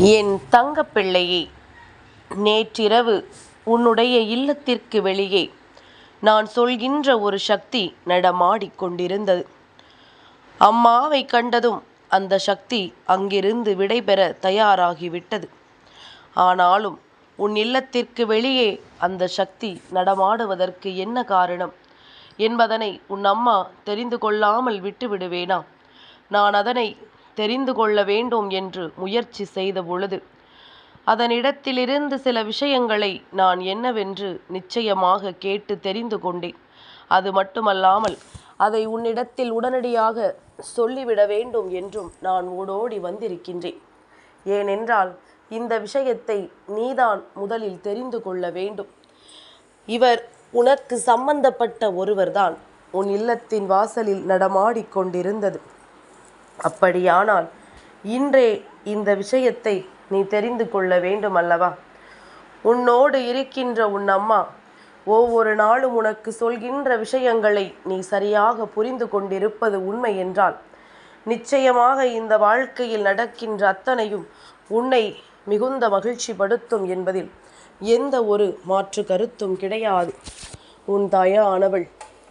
என் தங்கப்பிள்ளையே, நேற்றிரவு உன்னுடைய இல்லத்திற்கு வெளியே நான் சொல்கின்ற ஒரு சக்தி நடமாடிக் கொண்டிருந்தது. அம்மாவை கண்டதும் அந்த சக்தி அங்கிருந்து விடைபெற தயாராகிவிட்டது. ஆனாலும் உன் இல்லத்திற்கு வெளியே அந்த சக்தி நடமாடுவதற்கு என்ன காரணம் என்பதனை உன் அம்மா தெரிந்து கொள்ளாமல் விட்டுவிடுவேனா? நான் அதனை தெரிந்து கொள்ள வேண்டும் என்று முயற்சி செய்த பொழுது அதனிடத்திலிருந்து சில விஷயங்களை நான் என்னவென்று நிச்சயமாக கேட்டு தெரிந்து கொண்டேன். அது மட்டுமல்லாமல் அதை உன்னிடத்தில் உடனடியாக சொல்லிவிட வேண்டும் என்றும் நான் ஓடோடி வந்திருக்கின்றேன். ஏனென்றால் இந்த விஷயத்தை நீதான் முதலில் தெரிந்து கொள்ள வேண்டும். இவர் உனக்கு சம்பந்தப்பட்ட ஒருவர்தான் உன் இல்லத்தின் வாசலில் நடமாடிக்கொண்டிருந்தது. அப்படியானால் இன்றே இந்த விஷயத்தை நீ தெரிந்து கொள்ள வேண்டும் அல்லவா? உன்னோடு இருக்கின்ற உன் அம்மா ஒவ்வொரு நாளும் உனக்கு சொல்கின்ற விஷயங்களை நீ சரியாக புரிந்து கொண்டிருப்பது உண்மை என்றால் நிச்சயமாக இந்த வாழ்க்கையில் நடக்கின்ற அத்தனையும் உன்னை மிகுந்த மகிழ்ச்சி படுத்தும் என்பதில் எந்த ஒரு மாற்று கருத்தும் கிடையாது. உன் தாயானவள்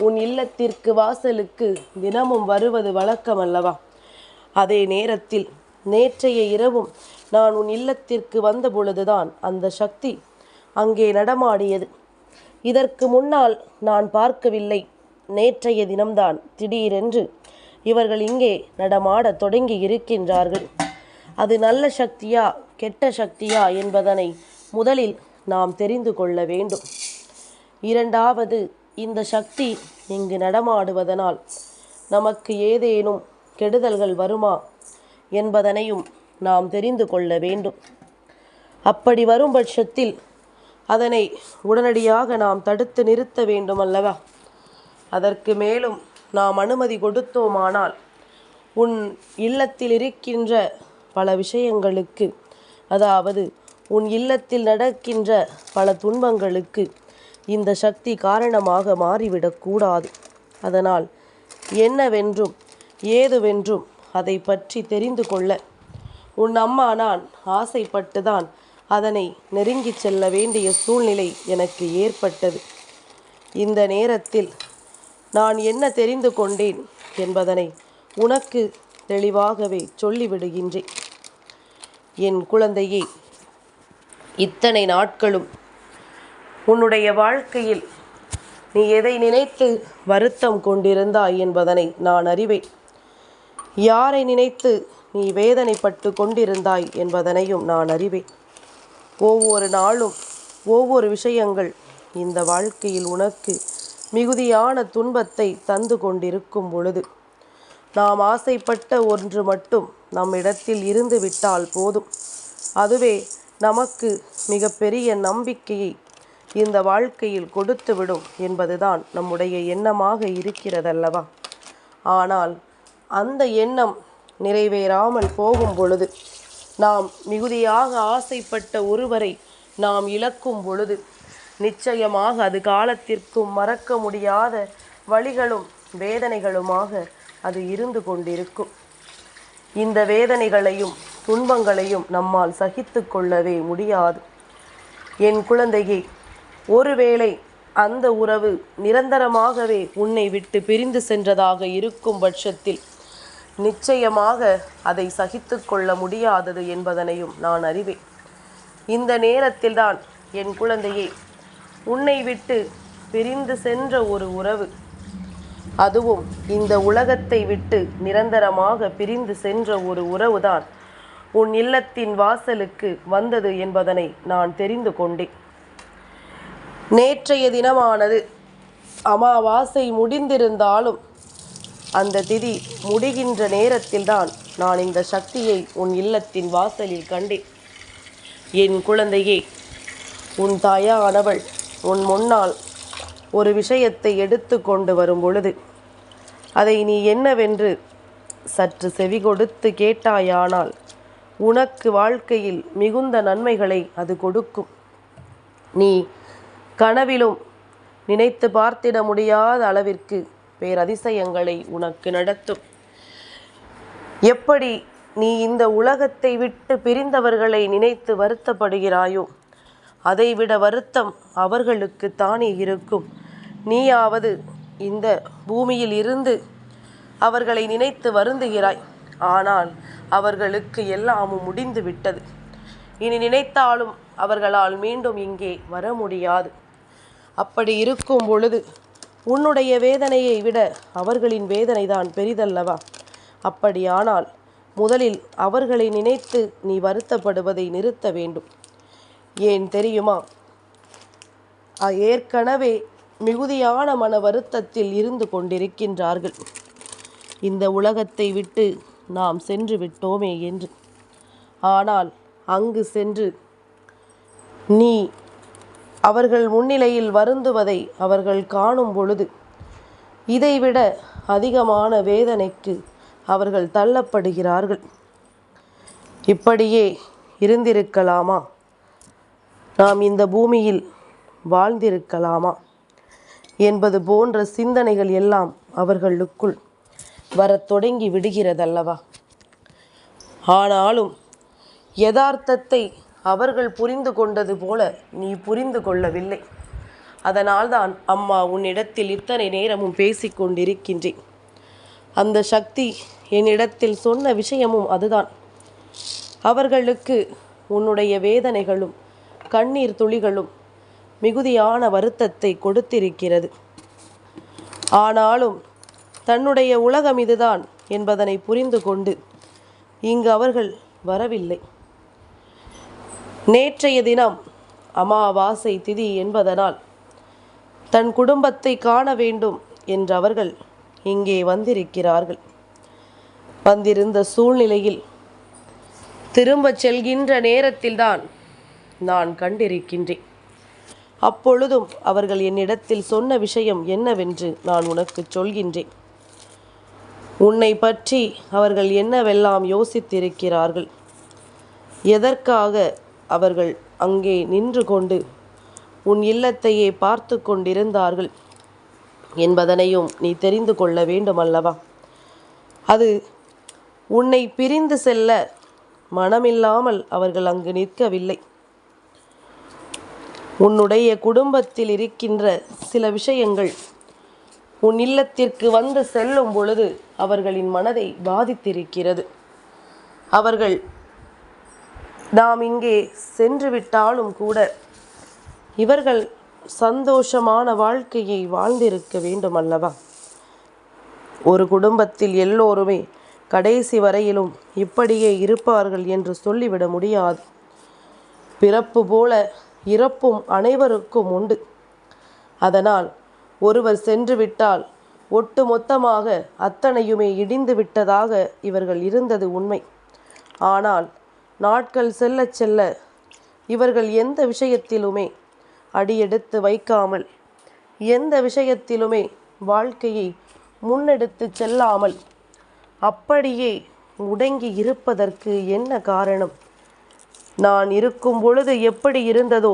உன் இல்லத்திற்கு வாசலுக்கு தினமும் வருவது வழக்கம் அல்லவா? அதே நேரத்தில் நேற்றைய இரவும் நான் உன் இல்லத்திற்கு வந்த பொழுதுதான் அந்த சக்தி அங்கே நடமாடியது. இதற்கு முன்னால் நான் பார்க்கவில்லை. நேற்றைய தினம்தான் திடீரென்று இவர்கள் இங்கே நடமாட தொடங்கி இருக்கின்றார்கள். அது நல்ல சக்தியா கெட்ட சக்தியா என்பதனை முதலில் நாம் தெரிந்து கொள்ள வேண்டும். இரண்டாவது, இந்த சக்தி இங்கு நடமாடுவதனால் நமக்கு ஏதேனும் கெடுதல்கள் வருமா என்பதனையும் நாம் தெரிந்து கொள்ள வேண்டும். அப்படி வரும் பட்சத்தில் அதனை உடனடியாக நாம் தடுத்து நிறுத்த வேண்டும் அல்லவா? அதற்கு மேலும் நாம் அனுமதி கொடுத்தோமானால் உன் இல்லத்தில் இருக்கின்ற பல விஷயங்களுக்கு, அதாவது உன் இல்லத்தில் நடக்கின்ற பல துன்பங்களுக்கு இந்த சக்தி காரணமாக மாறிவிடக்கூடாது. அதனால் என்னவென்றும் ஏதுவென்றும் அதை பற்றி தெரிந்து கொள்ள உன் அம்மா நான் ஆசைப்பட்டுதான் அதனை நெருங்கி செல்ல வேண்டிய சூழ்நிலை எனக்கு ஏற்பட்டது. இந்த நேரத்தில் நான் என்ன தெரிந்து கொண்டேன் என்பதனை உனக்கு தெளிவாகவே சொல்லிவிடுகின்றேன். என் குழந்தையே, இத்தனை நாட்களும் உன்னுடைய வாழ்க்கையில் நீ எதை நினைத்து வருத்தம் கொண்டிருந்தாய் என்பதனை நான் அறிவேன். யாரை நினைத்து நீ வேதனைப்பட்டு கொண்டிருந்தாய் என்பதனையும் நான் அறிவேன். ஒவ்வொரு நாளும் ஒவ்வொரு விஷயங்கள் இந்த வாழ்க்கையில் உனக்கு மிகுதியான துன்பத்தை தந்து கொண்டிருக்கும் பொழுது நாம் ஆசைப்பட்ட ஒன்று மட்டும் நம்மிடத்தில் இருந்து விட்டால் போதும். அதுவே நமக்கு மிகப்பெரிய நம்பிக்கையை இந்த வாழ்க்கையில் கொடுத்துவிடும் என்பதுதான் நம்முடைய எண்ணமாக இருக்கிறதல்லவா? ஆனால் அந்த எண்ணம் நிறைவேறாமல் போகும் பொழுது, நாம் மிகுதியாக ஆசைப்பட்ட ஒருவரை நாம் இழக்கும் பொழுது நிச்சயமாக அது காலத்திற்கும் மறக்க முடியாத வலிகளும் வேதனைகளுமாக அது இருந்து கொண்டிருக்கும். இந்த வேதனைகளையும் துன்பங்களையும் நம்மால் சகித்து கொள்ளவே முடியாது. என் குழந்தையே, ஒருவேளை அந்த உறவு நிரந்தரமாகவே உன்னை விட்டு பிரிந்து சென்றதாக இருக்கும் பட்சத்தில் நிச்சயமாக அதை சகித்து கொள்ள முடியாதது என்பதனையும் நான் அறிவேன். இந்த நேரத்தில்தான் என் குழந்தையே, உன்னை விட்டு பிரிந்து சென்ற ஒரு உறவு, அதுவும் இந்த உலகத்தை விட்டு நிரந்தரமாக பிரிந்து சென்ற ஒரு உறவுதான் உன் இல்லத்தின் வாசலுக்கு வந்தது என்பதனை நான் தெரிந்து கொண்டேன். நேற்றைய தினமானது அமாவாசை முடிந்திருந்தாலும் அந்த திதி முடிகின்ற நேரத்தில்தான் நான் இந்த சக்தியை உன் இல்லத்தின் வாசலில் கண்டேன். என் குழந்தையே, உன் தாயானவள் உன் முன்னால் ஒரு விஷயத்தை எடுத்து கொண்டு வரும் பொழுது அதை நீ என்னவென்று சற்று செவி கொடுத்து கேட்டாயானால் உனக்கு வாழ்க்கையில் மிகுந்த நன்மைகளை அது கொடுக்கும். நீ கனவிலும் நினைத்து பார்த்திட முடியாத அளவிற்கு பேரதிசயங்களை உனக்கு நடத்தும். எப்படி நீ இந்த உலகத்தை விட்டு பிரிந்தவர்களை நினைத்து வருத்தப்படுகிறாயோ, அதைவிட வருத்தம் அவர்களுக்கு தானே இருக்கும். நீயாவது இந்த பூமியில் இருந்து அவர்களை நினைத்து வருந்துகிறாய். ஆனால் அவர்களுக்கு எல்லாமும் முடிந்து விட்டது. இனி நினைத்தாலும் அவர்களால் மீண்டும் இங்கே வர முடியாது. அப்படி இருக்கும் பொழுது உன்னுடைய வேதனையை விட அவர்களின் வேதனைதான் பெரிதல்லவா? அப்படியானால் முதலில் அவர்களை நினைத்து நீ வருத்தப்படுவதை நிறுத்த வேண்டும். ஏன் தெரியுமா? ஏற்கனவே மிகுதியான மன வருத்தத்தில் இருந்து கொண்டிருக்கின்றார்கள். இந்த உலகத்தை விட்டு நாம் சென்று விட்டோமே என்று. ஆனால் அங்கு சென்று நீ அவர்கள் முன்னிலையில் வருந்துவதை அவர்கள் காணும் பொழுது இதைவிட அதிகமான வேதனைக்கு அவர்கள் தள்ளப்படுகிறார்கள். இப்படியே இருந்திருக்கலாமா? நாம் இந்த பூமியில் வாழ்ந்திருக்கலாமா என்பது போன்ற சிந்தனைகள் எல்லாம் அவர்களுக்குள் வரத் தொடங்கி விடுகிறதல்லவா? ஆனாலும் யதார்த்தத்தை அவர்கள் புரிந்து கொண்டது போல நீ புரிந்து கொள்ளவில்லை. அதனால்தான் அம்மா உன்னிடத்தில் இத்தனை நேரமும் பேசிக்கொண்டிருக்கின்றேன். அந்த சக்தி என்னிடத்தில் சொன்ன விஷயமும் அதுதான். அவர்களுக்கு உன்னுடைய வேதனைகளும் கண்ணீர் துளிகளும் மிகுதியான வருத்தத்தை கொடுத்திருக்கிறது. ஆனாலும் தன்னுடைய உலகம் இதுதான் என்பதனை புரிந்து கொண்டு இங்கு அவர்கள் வரவில்லை. நேற்றைய தினம் அமாவாசை திதி என்பதனால் தன் குடும்பத்தை காண வேண்டும் என்று அவர்கள் இங்கே வந்திருக்கிறார்கள். வந்திருந்த சூழ்நிலையில் திரும்பச் செல்கின்ற நேரத்தில்தான் நான் கண்டிருக்கின்றேன். அப்பொழுதும் அவர்கள் என்னிடத்தில் சொன்ன விஷயம் என்னவென்று நான் உனக்கு சொல்கின்றேன். உன்னை பற்றி அவர்கள் என்னவெல்லாம் யோசித்திருக்கிறார்கள், எதற்காக அவர்கள் அங்கே நின்று கொண்டு உன் இல்லத்தையே பார்த்து கொண்டிருந்தார்கள் என்பதனையும் நீ தெரிந்து கொள்ள வேண்டுமல்லவா? அது உன்னை பிரிந்து செல்ல மனமில்லாமல் அவர்கள் அங்கு நிற்கவில்லை. உன்னுடைய குடும்பத்தில் இருக்கின்ற சில விஷயங்கள் உன் இல்லத்திற்கு வந்து செல்லும் பொழுது அவர்களின் மனதை பாதித்திருக்கிறது. அவர்கள் நாம் இங்கே சென்று விட்டாலும் கூட இவர்கள் சந்தோஷமான வாழ்க்கையை வாழ்ந்திருக்க வேண்டும் அல்லவா? ஒரு குடும்பத்தில் எல்லோருமே கடைசி வரையிலும் இப்படியே இருப்பார்கள் என்று சொல்லிவிட முடியாது. பிறப்பு போல இறப்பும் அனைவருக்கும் உண்டு. அதனால் ஒருவர் சென்று விட்டால் ஒட்டு மொத்தமாக அத்தனையுமே இடிந்து விட்டதாக இவர்கள் இருந்தது உண்மை. ஆனால் நாட்கள் செல்ல செல்ல இவர்கள் எந்த விஷயத்திலுமே அடியெடுத்து வைக்காமல், எந்த விஷயத்திலுமே வாழ்க்கையை முன்னெடுத்து செல்லாமல் அப்படியே முடங்கி இருப்பதற்கு என்ன காரணம்? நான் இருக்கும் பொழுது எப்படி இருந்ததோ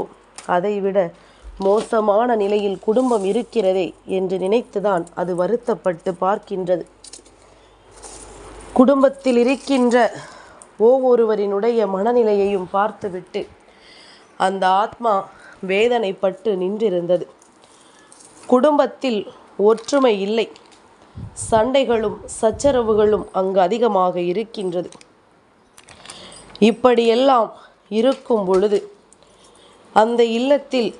அதைவிட மோசமான நிலையில் குடும்பம் இருக்கிறதே என்று நினைத்துதான் அது வருத்தப்பட்டு பார்க்கின்றது. குடும்பத்தில் இருக்கின்ற ஒவ்வொருவரினுடைய மனநிலையையும் பார்த்துவிட்டு அந்த ஆத்மா வேதனைப்பட்டு நின்றிருந்தது. குடும்பத்தில் ஒற்றுமை இல்லை, சண்டைகளும் சச்சரவுகளும் அங்கு அதிகமாக இருக்கின்றது. இப்படியெல்லாம் இருக்கும் பொழுது அந்த இல்லத்தில்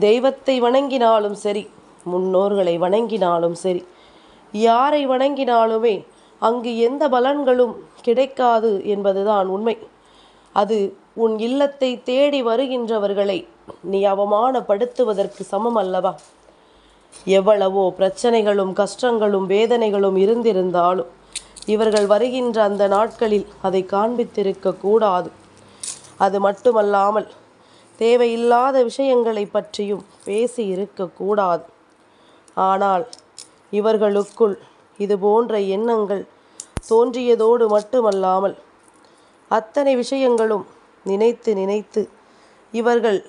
தெய்வத்தை வணங்கினாலும் சரி, முன்னோர்களை வணங்கினாலும் சரி, யாரை வணங்கினாலுமே அங்கு எந்த பலன்களும் கிடைக்காது என்பதுதான் உண்மை. அது உன் இல்லத்தை தேடி வருகின்றவர்களை நீ அவமானப்படுத்துவதற்கு சமம் அல்லவா? எவ்வளவோ பிரச்சனைகளும் கஷ்டங்களும் வேதனைகளும் இருந்திருந்தாலும் இவர்கள் வருகின்ற அந்த நாட்களில் அதை காண்பித்திருக்க கூடாது. அது மட்டுமல்லாமல் தேவையில்லாத விஷயங்களை பற்றியும் பேசி இருக்கக்கூடாது. ஆனால் இவர்களுக்குள் இது போன்ற எண்ணங்கள் தோன்றியதோடு மட்டுமல்லாமல் அத்தனை விஷயங்களும் நினைத்து நினைத்து இவர்கள்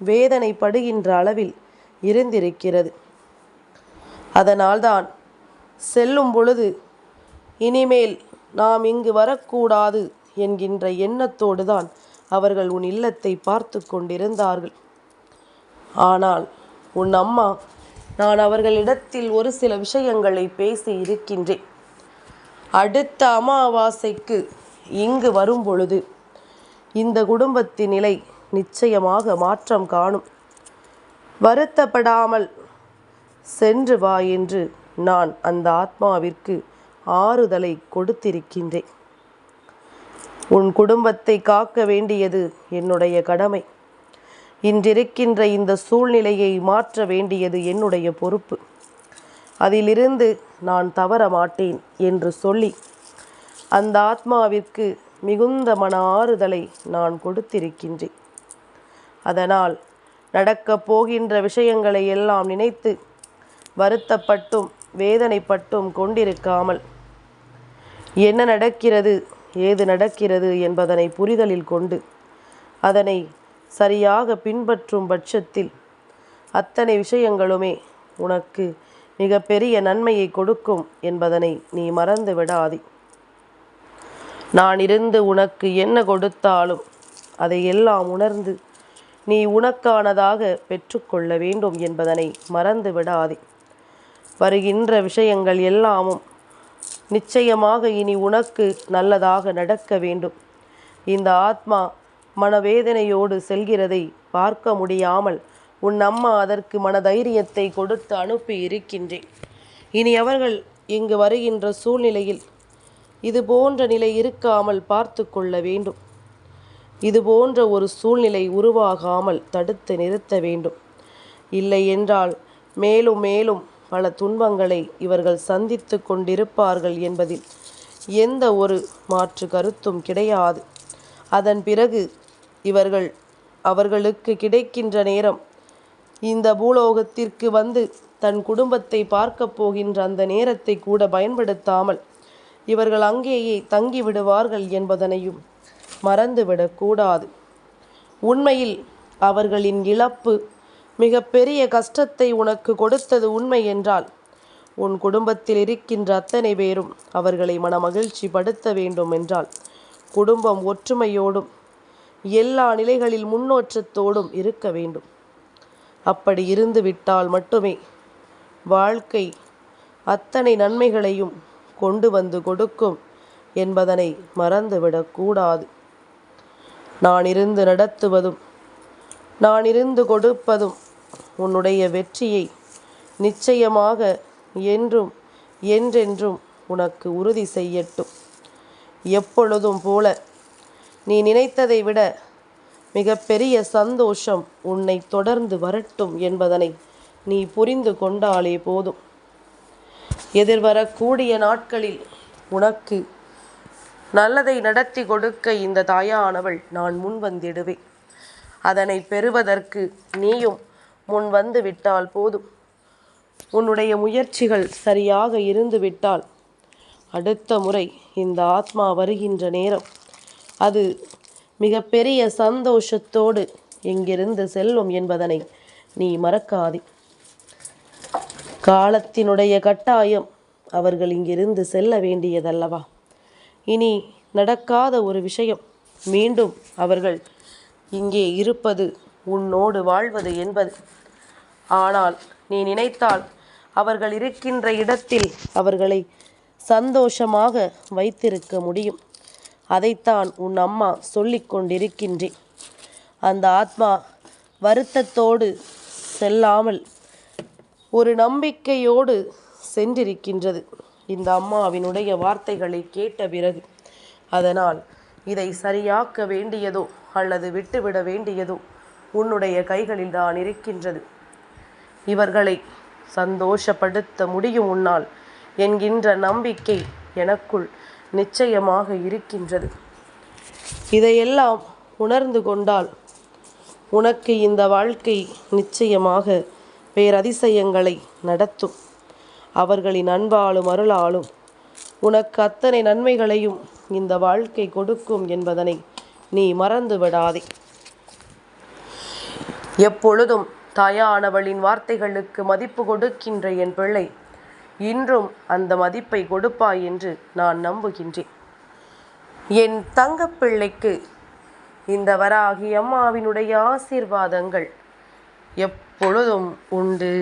வேதனைப்படுகின்ற அளவில் இருந்திருக்கிறது. அதனால்தான் செல்லும் பொழுது இனிமேல் நாம் இங்கு வரக்கூடாது என்கின்ற எண்ணத்தோடு தான் அவர்கள் உன் இல்லத்தை பார்த்து கொண்டிருந்தார்கள். ஆனால் உன் அம்மா, நான் அவர்களிடத்தில் ஒரு சில விஷயங்களை பேசி இருக்கின்றேன். அடுத்த அமாவாசைக்கு இங்கு வரும் பொழுது இந்த குடும்பத்தின் நிலை நிச்சயமாக மாற்றம் காணும். வருத்தப்படாமல் சென்று வா என்று நான் அந்த ஆத்மாவிற்கு ஆறுதலை கொடுத்திருக்கின்றேன். உன் குடும்பத்தை காக்க வேண்டியது என்னுடைய கடமை. இன்றிருக்கின்ற இந்த சூழ்நிலையை மாற்ற வேண்டியது என்னுடைய பொறுப்பு. அதிலிருந்து நான் தவற மாட்டேன் என்று சொல்லி அந்த ஆத்மாவிற்கு மிகுந்த மன ஆறுதலை நான் கொடுத்திருக்கின்றேன். அதனால் நடக்கப் போகின்ற விஷயங்களை எல்லாம் நினைத்து வருத்தப்பட்டும் வேதனைப்பட்டும் கொண்டிருக்காமல், என்ன நடக்கிறது ஏது நடக்கிறது என்பதனை புரிதலில் கொண்டு அதனை சரியாக பின்பற்றும் பட்சத்தில் அத்தனை விஷயங்களுமே உனக்கு மிகப்பெரிய நன்மையை கொடுக்கும் என்பதனை நீ மறந்து விடாதே. நான் இருந்து உனக்கு என்ன கொடுத்தாலும் அதை எல்லாம் உணர்ந்து நீ உனக்கானதாக பெற்றுக்கொள்ள வேண்டும் என்பதனை மறந்து விடாதே. வருகின்ற விஷயங்கள் எல்லாமும் நிச்சயமாக இனி உனக்கு நல்லதாக நடக்க வேண்டும். இந்த ஆத்மா மனவேதனையோடு செல்கிறதை பார்க்க முடியாமல் உன் அம்மா அதற்கு மனதைரியத்தை கொடுத்து அனுப்பி இருக்கின்றேன். இனி அவர்கள் இங்கு வருகின்ற சூழ்நிலையில் இது போன்ற நிலை இருக்காமல் பார்த்து கொள்ள வேண்டும். இது போன்ற ஒரு சூழ்நிலை உருவாகாமல் தடுத்து நிறுத்த வேண்டும். இல்லை என்றால் மேலும் மேலும் பல துன்பங்களை இவர்கள் சந்தித்து கொண்டிருப்பார்கள் என்பதில் எந்த ஒரு மாற்று கருத்தும் கிடையாது. அதன் பிறகு இவர்கள் அவர்களுக்கு கிடைக்கின்ற நேரம், இந்த பூலோகத்திற்கு வந்து தன் குடும்பத்தை பார்க்க போகின்ற அந்த நேரத்தை கூட பயன்படுத்தாமல் இவர்கள் அங்கேயே தங்கிவிடுவார்கள் என்பதனையும் மறந்துவிடக்கூடாது. உண்மையில் அவர்களின் இழப்பு மிக பெரிய கஷ்டத்தை உனக்கு கொடுத்தது உண்மை என்றால், உன் குடும்பத்தில் இருக்கின்ற அத்தனை பேரும் அவர்களை மனமகிழ்ச்சி படுத்த வேண்டும் என்றால், குடும்பம் ஒற்றுமையோடும் எல்லா நிலைகளில் முன்னோற்றத்தோடும் இருக்க வேண்டும். அப்படி இருந்து விட்டால் மட்டுமே வாழ்க்கை அத்தனை நன்மைகளையும் கொண்டு வந்து கொடுக்கும் என்பதனை மறந்துவிடக்கூடாது. நான் இருந்து நடத்துவதும் நான் இருந்து கொடுப்பதும் உன்னுடைய வெற்றியை நிச்சயமாக என்றும் என்றென்றும் உனக்கு உறுதி செய்யட்டும். எப்பொழுதும் போல நீ நினைத்ததை விட மிகப்பெரிய சந்தோஷம் உன்னை தொடர்ந்து வரட்டும் என்பதனை நீ புரிந்து கொண்டாலே போதும். எதிர்வரக்கூடிய நாட்களில் உனக்கு நல்லதை நடத்தி கொடுக்க இந்த தாயானவள் நான் முன் வந்திடுவேன். அதனை பெறுவதற்கு நீயும் முன் வந்து விட்டால் போதும். உன்னுடைய முயற்சிகள் சரியாக இருந்து விட்டால் அடுத்த முறை இந்த ஆத்மா வருகின்ற நேரம் அது மிகப்பெரிய சந்தோஷத்தோடு எங்கிருந்து செல்லும் என்பதனை நீ மறக்காதே. காலத்தினுடைய கட்டாயம் அவர்கள் இங்கிருந்து செல்ல வேண்டியதல்லவா? இனி நடக்காத ஒரு விஷயம், மீண்டும் அவர்கள் இங்கே இருப்பது, உன்னோடு வாழ்வது என்பது. ஆனால் நீ நினைத்தால் அவர்கள் இருக்கின்ற இடத்தில் அவர்களை சந்தோஷமாக வைத்திருக்க முடியும். அதைத்தான் உன் அம்மா சொல்லிக் கொண்டிருக்கின்றேன். அந்த ஆத்மா வருத்தத்தோடு செல்லாமல் ஒரு நம்பிக்கையோடு சென்றிருக்கின்றது இந்த அம்மாவினுடைய வார்த்தைகளை கேட்ட பிறகு. அதனால் இதை சரியாக்க வேண்டியதோ அல்லது விட்டுவிட வேண்டியதோ உன்னுடைய கைகளில் தான் இருக்கின்றது. இவர்களை சந்தோஷப்படுத்த முடியும் உன்னால் என்கின்ற நம்பிக்கை எனக்குள் நிச்சயமாக இருக்கின்றது. இதையெல்லாம் உணர்ந்து கொண்டால் உனக்கு இந்த வாழ்க்கை நிச்சயமாக பேரதிசயங்களை நடத்தும். அவர்களின் அன்பாலும் அருளாலும் உனக்கு அத்தனை நன்மைகளையும் இந்த வாழ்க்கை கொடுக்கும் என்பதனை நீ மறந்து விடாதே. எப்பொழுதும் தாயானவளின் வார்த்தைகளுக்கு மதிப்பு கொடுக்கின்ற என் பிள்ளை, இன்றும் அந்த மதிப்பை கொடுப்பாய் என்று நான் நம்புகின்றேன். என் தங்கப்பிள்ளைக்கு இந்த வராகி அம்மாவினுடைய ஆசீர்வாதங்கள் எப்பொழுதும் உண்டு.